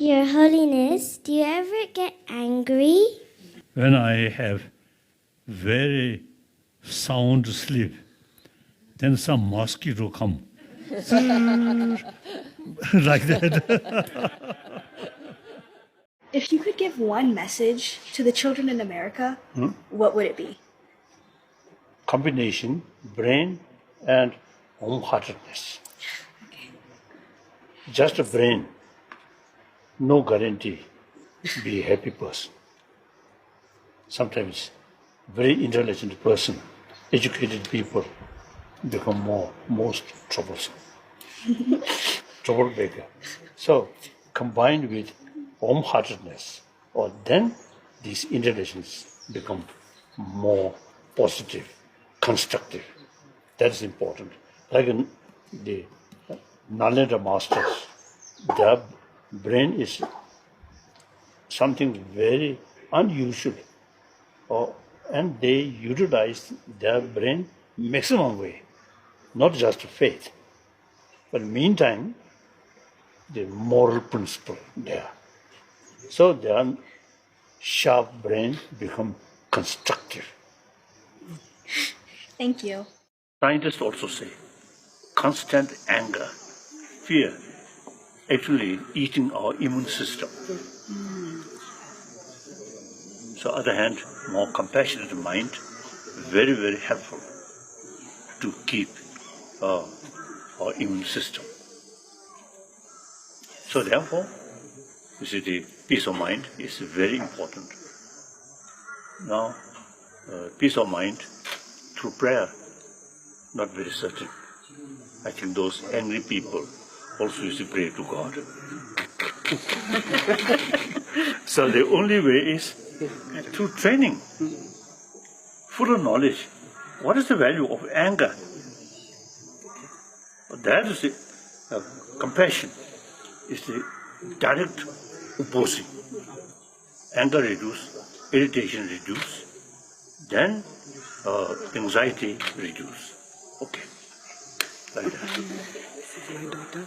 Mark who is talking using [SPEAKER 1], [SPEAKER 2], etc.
[SPEAKER 1] Your Holiness, do you ever get angry?
[SPEAKER 2] When I have very sound sleep, then some mosquito come. Like that.
[SPEAKER 3] If you could give one message to the children in America, what would it be?
[SPEAKER 4] Combination, brain and wholeheartedness. Just a brain, no guarantee be a happy person. Sometimes very intelligent person, educated people become most troublesome, troublemaker. So combined with warm-heartedness, or then these intelligence become more positive, constructive. That's important. Like the Nalanda masters, their brain is something very unusual, and they utilize their brain maximum way, not just faith, but meantime, the moral principle there. So their sharp brain become constructive.
[SPEAKER 3] Thank you.
[SPEAKER 4] Scientists also say constant anger, fear, actually eating our immune system. So on the other hand, more compassionate mind, very, very helpful to keep our immune system. So therefore, you see, the peace of mind is very important. Now, peace of mind through prayer, not very certain. I think those angry people also used to pray to God. So the only way is through training, full of knowledge. What is the value of anger? That is the compassion, is the direct opposing. Anger reduce, irritation reduce, then anxiety reduce. Okay. Like that.
[SPEAKER 5] This is my daughter.